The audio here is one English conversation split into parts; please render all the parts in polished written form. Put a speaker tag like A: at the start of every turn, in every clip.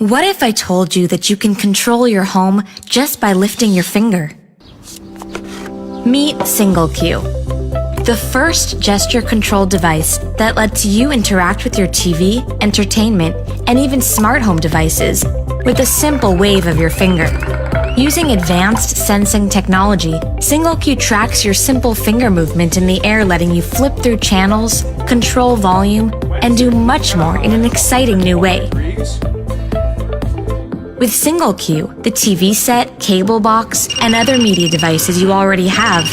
A: What if I told you that you can control your home just by lifting your finger? Meet Single Q, the first gesture-controlled device that lets you interact with your TV, entertainment, and even smart home devices with a simple wave of your finger. Using advanced sensing technology, Single Q tracks your simple finger movement in the air, letting you flip through channels, control volume, and do much more in an exciting new way. With Single Q, the TV set, cable box, and other media devices you already have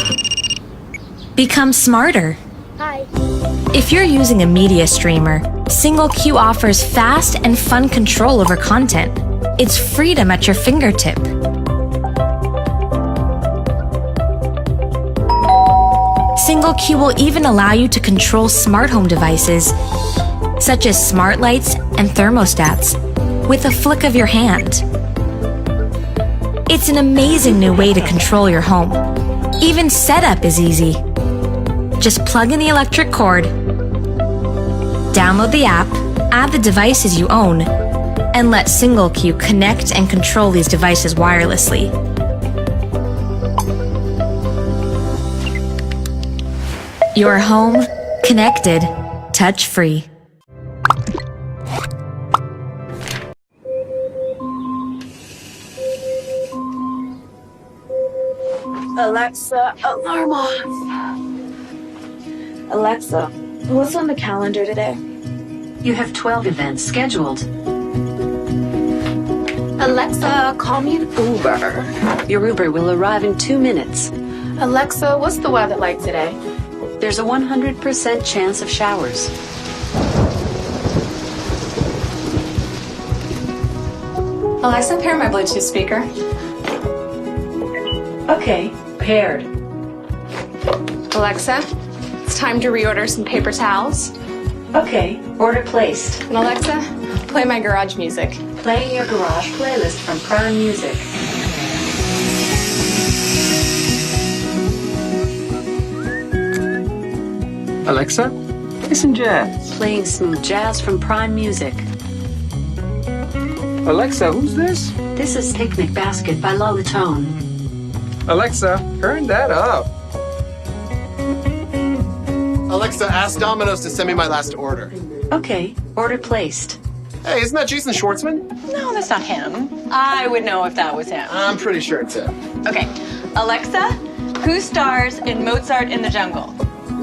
A: become smarter.
B: Hi.
A: If you're using a media streamer, Single Q offers fast and fun control over content. It's freedom at your fingertip. Single Q will even allow you to control smart home devices, such as smart lights and thermostats, with a flick of your hand. It's an amazing new way to control your home. Even setup is easy. Just plug in the electric cord, download the app, add the devices you own, and let Single Q connect and control these devices wirelessly. Your home, connected, touch-free.
C: Alexa, alarm off. Alexa, what's on the calendar today?
D: You have 12 events scheduled.
C: Alexa, call me an Uber.
D: Your Uber will arrive in 2 minutes.
C: Alexa, what's the weather like today?
D: There's a 100% chance of showers.
E: Alexa, pair my Bluetooth speaker.
D: Okay, paired.
E: Alexa, it's time to reorder some paper towels.
D: Okay, order placed.
E: And Alexa, play my garage music.
D: Playing your garage playlist from Prime Music.
F: Alexa, play some jazz.
D: Playing smooth jazz from Prime Music.
F: Alexa, who's this?
D: This is Picnic Basket by Lolatone.
F: Alexa, turn that up.
G: Alexa, ask Domino's to send me my last order.
D: Okay, order placed.
G: Hey, isn't that Jason Schwartzman?
H: No, that's not him. I would know if that was him.
G: I'm pretty sure it's him.
H: Okay, Alexa, who stars in Mozart in the Jungle?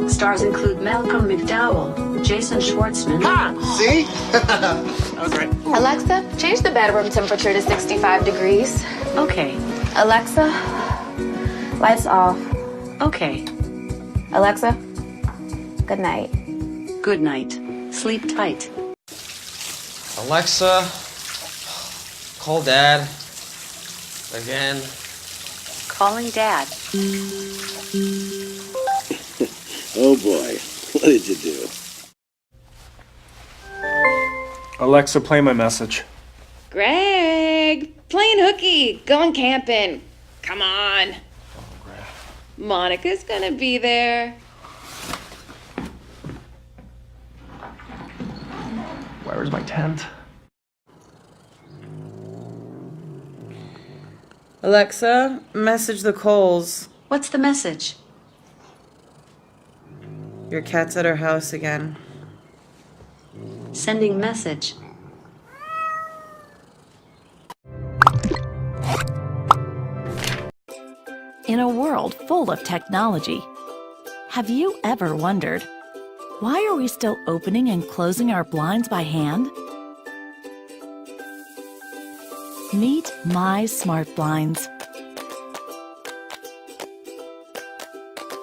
D: Stars include Malcolm McDowell, Jason Schwartzman.
G: Ha! See? That was right.
C: Alexa, change the bedroom temperature to 65 degrees.
D: Okay,
C: Alexa, lights off.
D: okay.
C: Alexa, good night.
D: Good night. Sleep tight.
I: Alexa, call Dad. Again.
D: Calling Dad.
J: Oh boy, what did you do?
F: Alexa, play my message.
K: Greg, playing hooky, going camping. Come on. Monica's gonna be there.
F: Where's my tent?
L: Alexa, message the Coles.
D: What's the message?
L: Your cat's at her house again.
D: Sending message.
M: In a world full of technology, have you ever wondered, why are we still opening and closing our blinds by hand? Meet My Smart Blinds.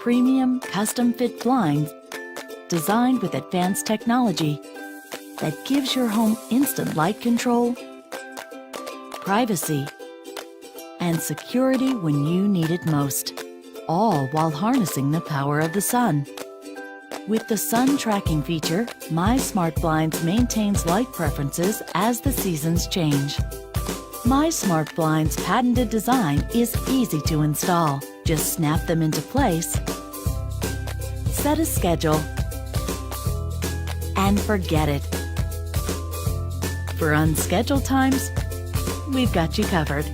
M: Premium custom-fit blinds designed with advanced technology that gives your home instant light control, privacy, and security when you need it most, all while harnessing the power of the sun. With the sun tracking feature, My Smart Blinds maintains light preferences as the seasons change. My Smart Blinds' patented design is easy to install. Just snap them into place, set a schedule, and forget it. For unscheduled times, we've got you covered.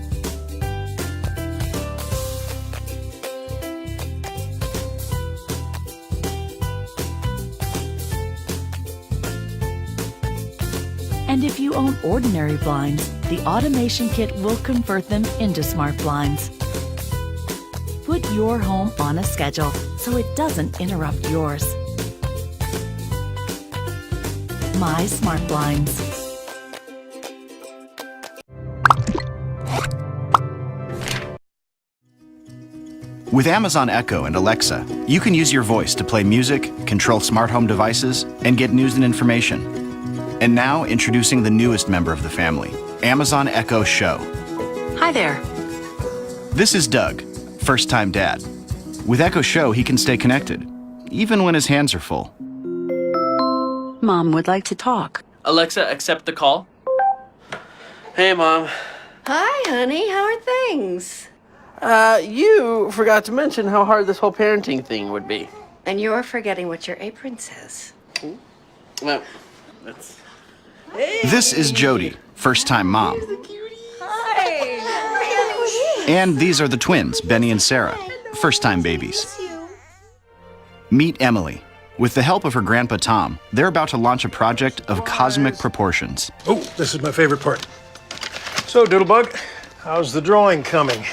M: And if you own ordinary blinds, the automation kit will convert them into smart blinds. Put your home on a schedule so it doesn't interrupt yours. My Smart Blinds.
B: With Amazon Echo and Alexa, you can use your voice to play music, control smart home devices, and get news and information. And now, introducing the newest member of the family, Amazon Echo Show.
D: Hi there.
B: This is Doug, first-time dad. With Echo Show, he can stay connected, even when his hands are full.
D: Mom would like to talk.
I: Alexa, accept the call. Hey, Mom.
K: Hi, honey. How are things?
I: You forgot to mention how hard this whole parenting thing would be.
K: And you're forgetting what your apron says.
I: Well, that's...
B: This is Jody, first-time mom.
K: Hi.
B: And these are the twins, Benny and Sarah, first-time babies. Meet Emily. With the help of her grandpa Tom, they're about to launch a project of cosmic proportions.
N: Oh, this is my favorite part. So, Doodlebug, how's the drawing coming?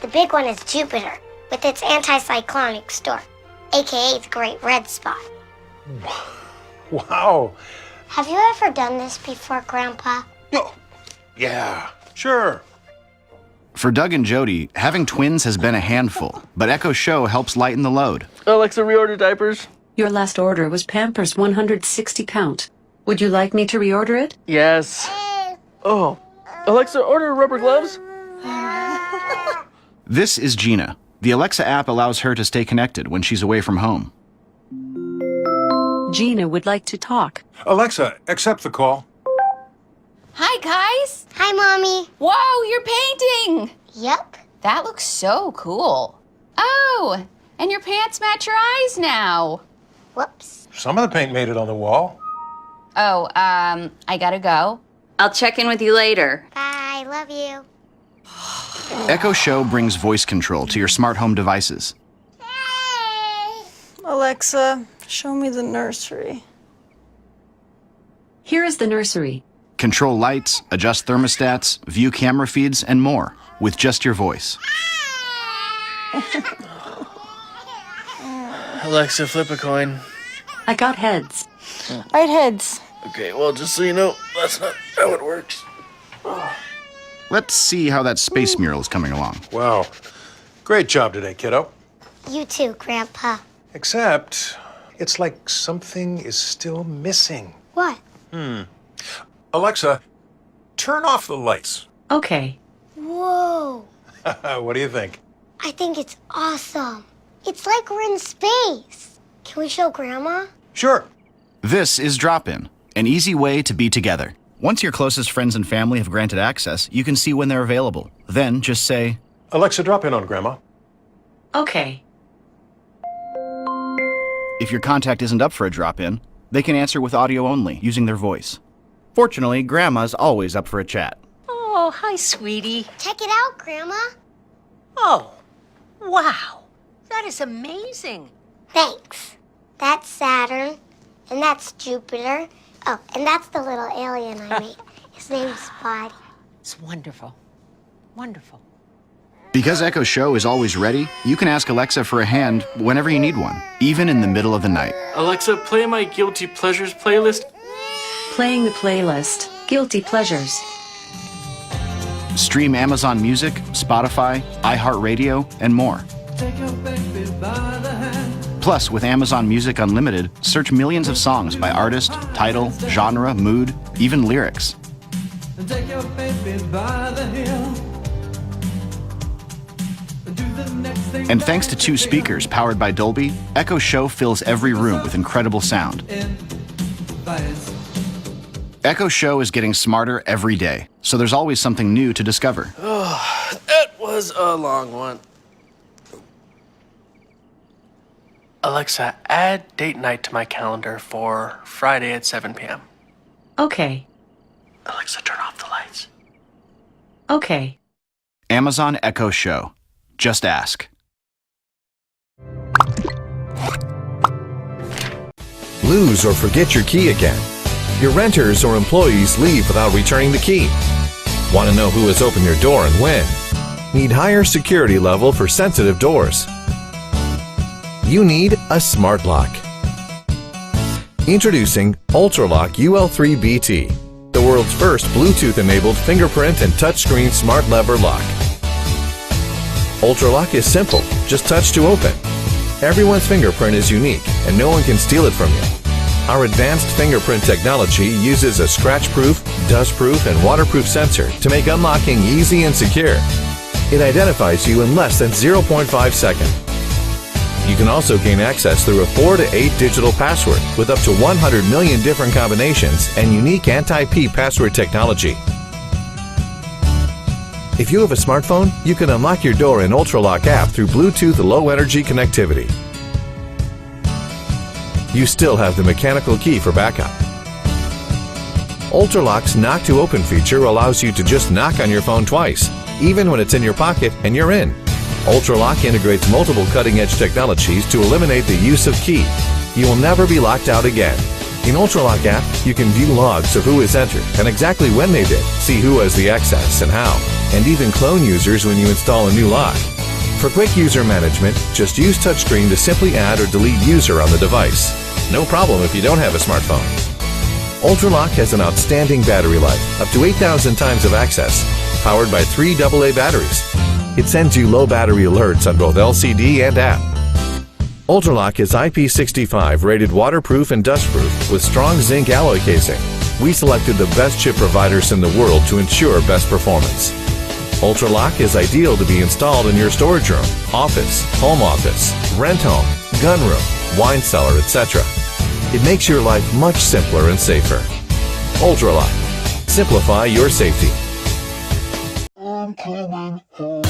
O: The big one is Jupiter, with its anticyclonic storm, aka the Great Red Spot.
N: Wow.
O: Have you ever done this before, Grandpa?
N: Oh, yeah, sure.
B: For Doug and Jody, having twins has been a handful, but Echo Show helps lighten the load.
I: Alexa, reorder diapers.
D: Your last order was Pampers 160 count. Would you like me to reorder it?
I: Yes. Oh, Alexa, order rubber gloves.
B: This is Gina. The Alexa app allows her to stay connected when she's away from home.
D: Gina would like to talk.
N: Alexa, accept the call.
A: Hi, guys.
O: Hi, Mommy.
A: Whoa, you're painting.
O: Yep.
A: That looks so cool. Oh, and your pants match your eyes now.
O: Whoops.
N: Some of the paint made it on the wall.
A: Oh, I gotta go.
K: I'll check in with you later.
O: Bye. Love you.
B: Echo Show brings voice control to your smart home devices.
L: Alexa, show me the nursery.
D: Here is the nursery.
B: Control lights, adjust thermostats, view camera feeds, and more with just your voice.
I: Alexa, flip a coin.
D: I got heads.
L: Right, heads.
I: Okay, well, just so you know, that's not how it works.
B: Let's see how that space mural is coming along.
N: Wow. Great job today, kiddo.
O: You too, Grandpa.
N: Except, it's like something is still missing.
O: What?
N: Alexa, turn off the lights.
D: Okay.
O: Whoa.
N: What do you think?
O: I think it's awesome. It's like we're in space. Can we show Grandma?
N: Sure.
B: This is Drop-In, an easy way to be together. Once your closest friends and family have granted access, you can see when they're available. Then just say,
N: Alexa, drop in on Grandma.
D: Okay.
B: if your contact isn't up for a drop-in, they can answer with audio only, using their voice. Fortunately, Grandma's always up for a chat.
K: Oh, hi, sweetie.
O: Check it out, Grandma.
K: Oh, wow. That is amazing.
O: Thanks. That's Saturn, and that's Jupiter. Oh, and that's the little alien I made. His name's Spotty.
K: It's wonderful. Wonderful.
B: Because Echo Show is always ready, you can ask Alexa for a hand whenever you need one, even in the middle of the night.
I: Alexa, play my Guilty Pleasures playlist.
D: Playing the playlist. Guilty Pleasures.
B: Stream Amazon Music, Spotify, iHeartRadio, and more. Plus, with Amazon Music Unlimited, search millions of songs by artist, title, genre, mood, even lyrics. And thanks to 2 speakers powered by Dolby, Echo Show fills every room with incredible sound. Echo Show is getting smarter every day, so there's always something new to discover.
I: Oh, that was a long one. Alexa, add date night to my calendar for Friday at 7 p.m.
D: Okay.
I: Alexa, turn off the lights.
D: Okay.
B: Amazon Echo Show. Just ask.
P: Lose or forget your key again. Your renters or employees leave without returning the key. Want to know who has opened your door and when? Need higher security level for sensitive doors. You need a smart lock. Introducing UltraLock UL3 BT, the world's first Bluetooth-enabled fingerprint and touchscreen smart lever lock. UltraLock is simple, just touch to open. Everyone's fingerprint is unique and no one can steal it from you. Our advanced fingerprint technology uses a scratch-proof, dust-proof, and waterproof sensor to make unlocking easy and secure. It identifies you in less than 0.5 seconds. You can also gain access through a 4 to 8 digital password with up to 100 million different combinations and unique anti-P password technology. If you have a smartphone, you can unlock your door in UltraLock app through Bluetooth Low Energy connectivity. You still have the mechanical key for backup. UltraLock's Knock to Open feature allows you to just knock on your phone twice, even when it's in your pocket and you're in. UltraLock integrates multiple cutting-edge technologies to eliminate the use of key. You will never be locked out again. In UltraLock app, you can view logs of who has entered and exactly when they did, see who has the access and how, and even clone users when you install a new lock. For quick user management, just use touchscreen to simply add or delete user on the device. No problem if you don't have a smartphone. UltraLock has an outstanding battery life, up to 8,000 times of access, powered by 3 AA batteries. It sends you low battery alerts on both LCD and app. UltraLock is IP65 rated waterproof and dustproof with strong zinc alloy casing. We selected the best chip providers in the world to ensure best performance. UltraLock is ideal to be installed in your storage room, office, rent home, gun room, wine cellar, etc. It makes your life much simpler and safer. UltraLock. Simplify your safety.
Q: I'm coming home.